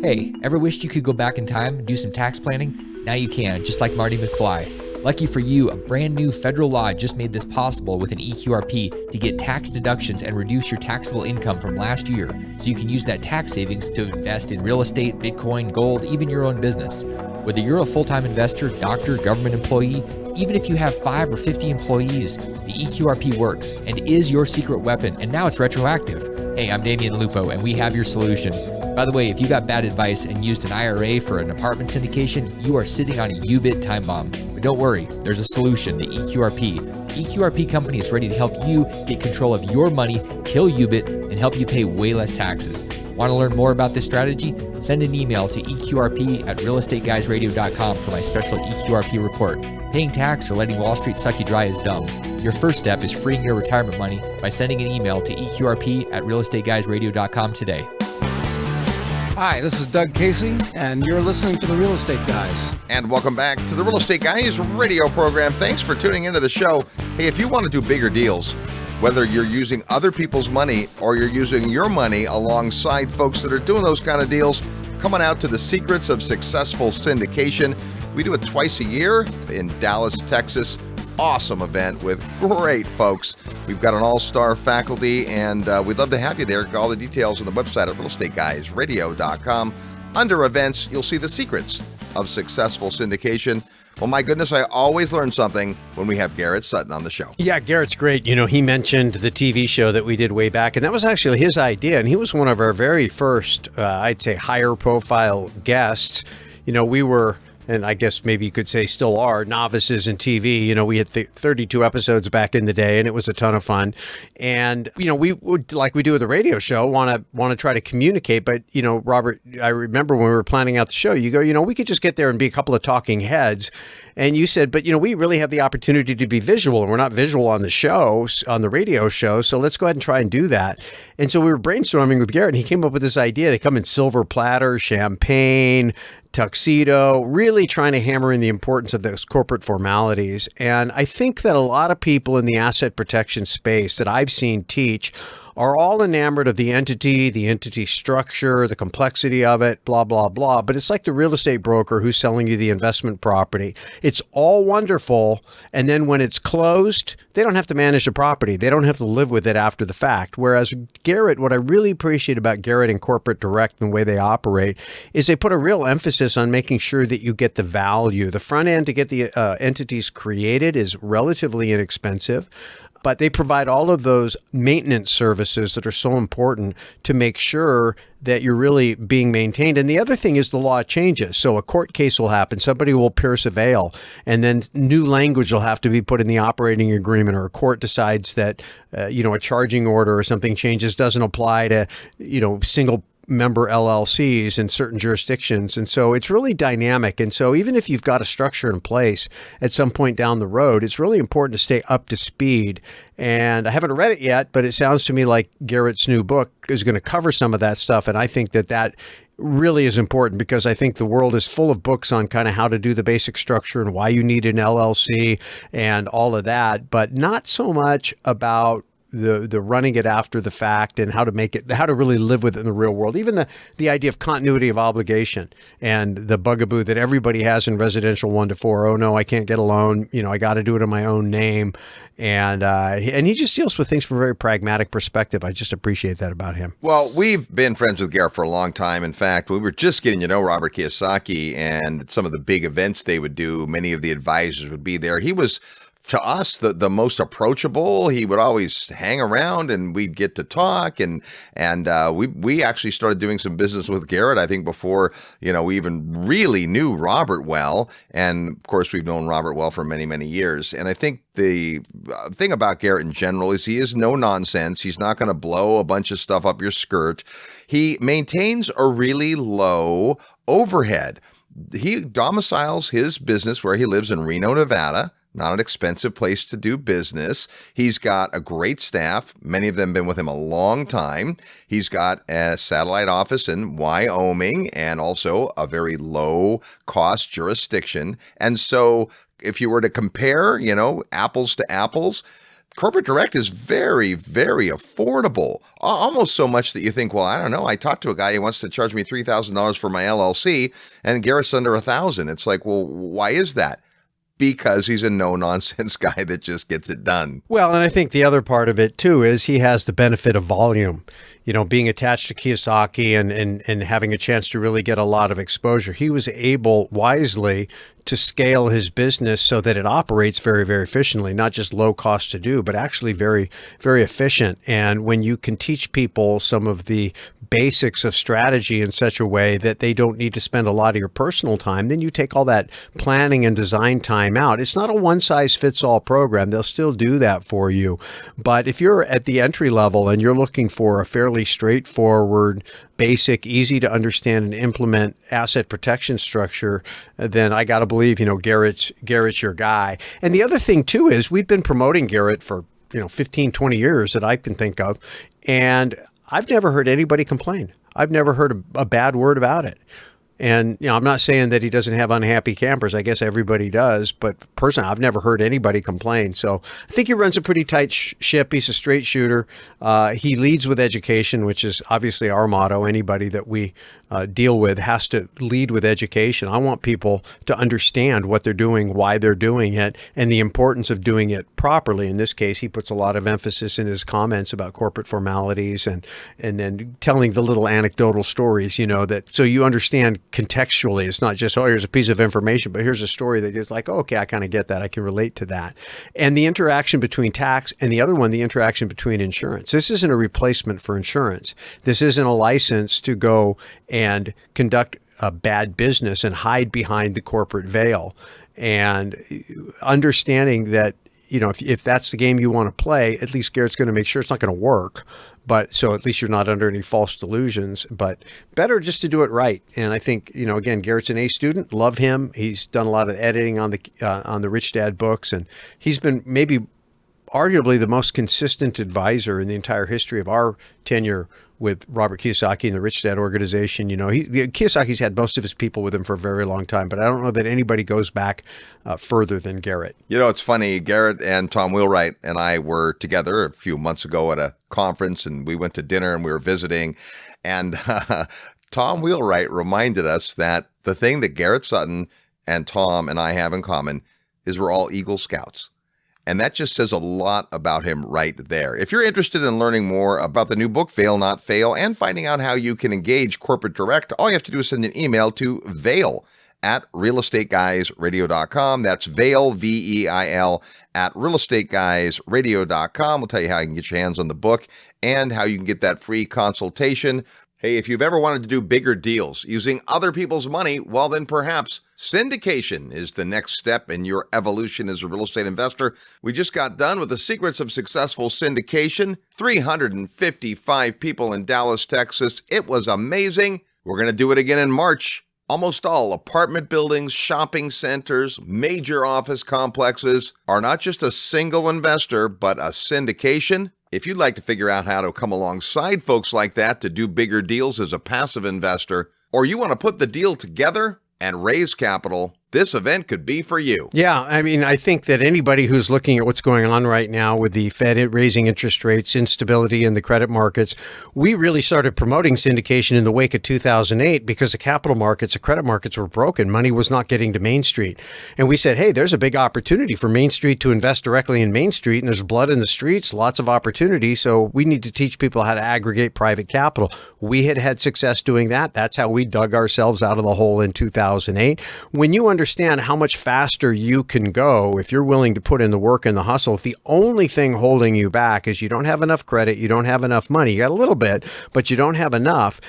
Speaker 9: Hey, ever wished you could go back in time and do some tax planning? Now you can, just like Marty McFly. Lucky for you, a brand new federal law just made this possible with an EQRP to get tax deductions and reduce your taxable income from last year, so you can use that tax savings to invest in real estate, Bitcoin, gold, even your own business. Whether you're a full-time investor, doctor, government employee, even if you have 5 or 50 employees, the EQRP works and is your secret weapon, and now it's retroactive. Hey, I'm Damian Lupo, and we have your solution. By the way, if you got bad advice and used an IRA for an apartment syndication, you are sitting on a U-bit time bomb. But don't worry, there's a solution, the EQRP. The EQRP company is ready to help you get control of your money, kill U-bit, and help you pay way less taxes. Want to learn more about this strategy? Send an email to eqrp@realestateguysradio.com for my special EQRP report. Paying tax or letting Wall Street suck you dry is dumb. Your first step is freeing your retirement money by sending an email to eqrp@realestateguysradio.com today.
Speaker 10: Hi, this is Doug Casey, and you're listening to The Real Estate Guys.
Speaker 1: And welcome back to the Real Estate Guys radio program. Thanks for tuning into the show. Hey, if you want to do bigger deals, whether you're using other people's money or you're using your money alongside folks that are doing those kind of deals, come on out to the Secrets of Successful Syndication. We do it twice a year in Dallas, Texas. Awesome event with great folks. We've got an all-star faculty, and we'd love to have you there. All the details on the website at realestateguysradio.com. Under events, you'll see the Secrets of successful syndication. Well, my goodness, I always learn something when we have Garrett Sutton on the show.
Speaker 3: Yeah, Garrett's great. You know, he mentioned the TV show that we did way back, and that was actually his idea. And he was one of our very first, I'd say, higher profile guests. You know, we were, and I guess maybe you could say still are, novices in TV. You know, we had 32 episodes back in the day, and it was a ton of fun. And, you know, we would, like we do with the radio show, want to try to communicate. But, you know, Robert, I remember when we were planning out the show, you go, you know, we could just get there and be a couple of talking heads. And you said, but, you know, we really have the opportunity to be visual, and we're not visual on the show, on the radio show. So let's go ahead and try and do that. And so we were brainstorming with Garrett, and he came up with this idea. They come in silver platter, champagne, tuxedo, really trying to hammer in the importance of those corporate formalities. And I think that a lot of people in the asset protection space that I've seen teach are all enamored of the entity structure, the complexity of it, blah, blah, blah. But it's like the real estate broker who's selling you the investment property. It's all wonderful. And then when it's closed, they don't have to manage the property. They don't have to live with it after the fact. Whereas Garrett, what I really appreciate about Garrett and Corporate Direct and the way they operate is they put a real emphasis on making sure that you get the value. The front end to get the entities created is relatively inexpensive. But they provide all of those maintenance services that are so important to make sure that you're really being maintained. And the other thing is the law changes. So a court case will happen, somebody will pierce a veil, and then new language will have to be put in the operating agreement, or a court decides that, you know, a charging order or something changes, doesn't apply to, you know, single member LLCs in certain jurisdictions. And so it's really dynamic. And so even if you've got a structure in place at some point down the road, it's really important to stay up to speed. And I haven't read it yet, but it sounds to me like Garrett's new book is going to cover some of that stuff. And I think that that really is important, because I think the world is full of books on kind of how to do the basic structure and why you need an LLC and all of that, but not so much about the running it after the fact and how to make it, how to really live with it in the real world. Even the idea of continuity of obligation and the bugaboo that everybody has in residential 1 to 4. Oh no, I can't get a loan. You know, I got to do it in my own name. And he just deals with things from a very pragmatic perspective. I just appreciate that about him.
Speaker 1: Well, we've been friends with Garrett for a long time. In fact, we were just getting to know Robert Kiyosaki and some of the big events they would do. Many of the advisors would be there. He was, to us, the most approachable. He would always hang around and we'd get to talk. And we actually started doing some business with Garrett, I think, before, you know, we even really knew Robert well. And of course, we've known Robert well for many, many years. And I think the thing about Garrett in general is he is no nonsense. He's not going to blow a bunch of stuff up your skirt. He maintains a really low overhead. He domiciles his business where he lives in Reno, Nevada. Not an expensive place to do business. He's got a great staff. Many of them have been with him a long time. He's got a satellite office in Wyoming and also a very low cost jurisdiction. And so if you were to compare, you know, apples to apples, Corporate Direct is very, very affordable, almost so much that you think, well, I don't know. I talked to a guy who wants to charge me $3,000 for my LLC and Garrett's under $1,000. It's like, well, why is that? Because he's a no-nonsense guy that just gets it done.
Speaker 3: Well, and I think the other part of it, too, is he has the benefit of volume. You know, being attached to Kiyosaki and having a chance to really get a lot of exposure. He was able, wisely, to scale his business so that it operates very, very efficiently, not just low cost to do, but actually very, very efficient. And when you can teach people some of the basics of strategy in such a way that they don't need to spend a lot of your personal time, then you take all that planning and design time out. It's not a one-size-fits-all program. They'll still do that for you. But if you're at the entry level and you're looking for a fairly straightforward, basic, easy to understand and implement asset protection structure, then I got to believe, you know, Garrett's your guy. And the other thing too is we've been promoting Garrett for, 15, 20 years that I can think of. And I've never heard anybody complain. I've never heard a bad word about it. And, I'm not saying that he doesn't have unhappy campers. I guess everybody does. But personally, I've never heard anybody complain. So I think he runs a pretty tight ship. He's a straight shooter. He leads with education, which is obviously our motto. Anybody that we deal with has to lead with education. I want people to understand what they're doing, why they're doing it, and the importance of doing it properly. In this case, he puts a lot of emphasis in his comments about corporate formalities and then telling the little anecdotal stories, that so you understand contextually. It's not just, oh, here's a piece of information, but here's a story that is like, oh, okay, I kind of get that. I can relate to that. And the interaction between tax and the other one, the interaction between insurance. This isn't a replacement for insurance. This isn't a license to go and conduct a bad business and hide behind the corporate veil. And understanding that, if that's the game you want to play, at least Garrett's going to make sure it's not going to work. But so at least you're not under any false delusions, but better just to do it right. And I think, again, Garrett's an A student. Love him. He's done a lot of editing on the Rich Dad books, and he's been maybe arguably the most consistent advisor in the entire history of our tenure with Robert Kiyosaki and the Rich Dad organization. Kiyosaki's had most of his people with him for a very long time, but I don't know that anybody goes back further than Garrett.
Speaker 1: It's funny. Garrett and Tom Wheelwright and I were together a few months ago at a conference, and we went to dinner and we were visiting. And Tom Wheelwright reminded us that the thing that Garrett Sutton and Tom and I have in common is we're all Eagle Scouts. And that just says a lot about him right there. If you're interested in learning more about the new book, Fail Not Fail, and finding out how you can engage corporate direct, all you have to do is send an email to vail@realestateguysradio.com. That's Vail, VEIL, @realestateguysradio.com. We'll tell you how you can get your hands on the book and how you can get that free consultation. Hey, if you've ever wanted to do bigger deals using other people's money, well, then perhaps syndication is the next step in your evolution as a real estate investor. We just got done with the secrets of successful syndication. 355 people in Dallas, Texas. It was amazing. We're going to do it again in March. Almost all apartment buildings, shopping centers, major office complexes are not just a single investor, but a syndication. If you'd like to figure out how to come alongside folks like that to do bigger deals as a passive investor, or you want to put the deal together and raise capital, this event could be for you.
Speaker 3: Yeah, I think that anybody who's looking at what's going on right now with the Fed raising interest rates, instability in the credit markets, we really started promoting syndication in the wake of 2008 because the capital markets, the credit markets were broken. Money was not getting to Main Street. And we said, hey, there's a big opportunity for Main Street to invest directly in Main Street, and there's blood in the streets, lots of opportunity. So we need to teach people how to aggregate private capital. We had success doing that. That's how we dug ourselves out of the hole in 2008. When you understand how much faster you can go if you're willing to put in the work and the hustle, if the only thing holding you back is you don't have enough credit, you don't have enough money, you got a little bit, but you don't have enough.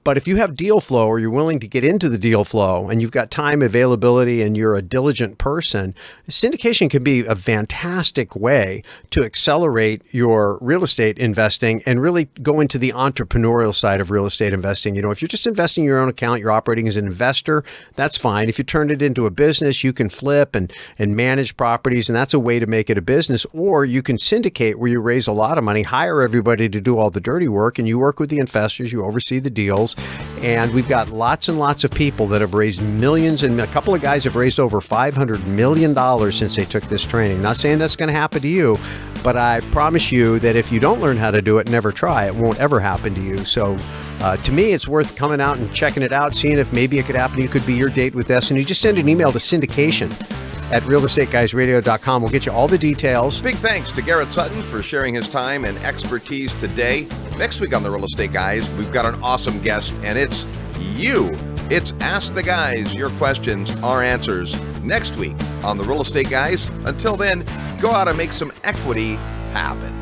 Speaker 3: But if you have deal flow or you're willing to get into the deal flow and you've got time availability and you're a diligent person, syndication can be a fantastic way to accelerate your real estate investing and really go into the entrepreneurial side of real estate investing. If you're just investing in your own account, you're operating as an investor, that's fine. If you turn it into a business, you can flip and manage properties, and that's a way to make it a business. Or you can syndicate where you raise a lot of money, hire everybody to do all the dirty work, and you work with the investors, you oversee the deals. And we've got lots and lots of people that have raised millions, and a couple of guys have raised over $500 million since they took this training. Not saying that's going to happen to you, but I promise you that if you don't learn how to do it, never try, it won't ever happen to you. So to me, it's worth coming out and checking it out, seeing if maybe it could happen. It could be your date with Destiny. Just send an email to syndication@realestateguysradio.com. We'll get you all the details.
Speaker 1: Big thanks to Garrett Sutton for sharing his time and expertise today. Next week on The Real Estate Guys, we've got an awesome guest, and it's you. It's Ask the Guys, your questions, our answers. Next week on The Real Estate Guys. Until then, go out and make some equity happen.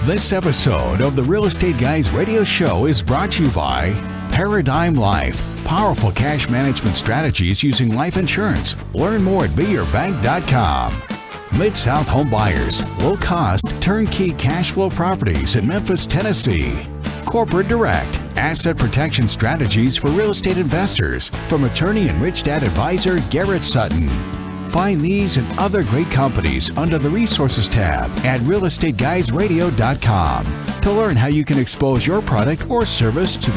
Speaker 11: This episode of the Real Estate Guys radio show is brought to you by Paradigm Life. Powerful cash management strategies using life insurance. Learn more at beyourbank.com. Mid-South Home Buyers. Low-cost, turnkey cash flow properties in Memphis, Tennessee. Corporate Direct. Asset protection strategies for real estate investors from attorney and Rich Dad advisor Garrett Sutton. Find these and other great companies under the Resources tab at realestateguysradio.com to learn how you can expose your product or service to the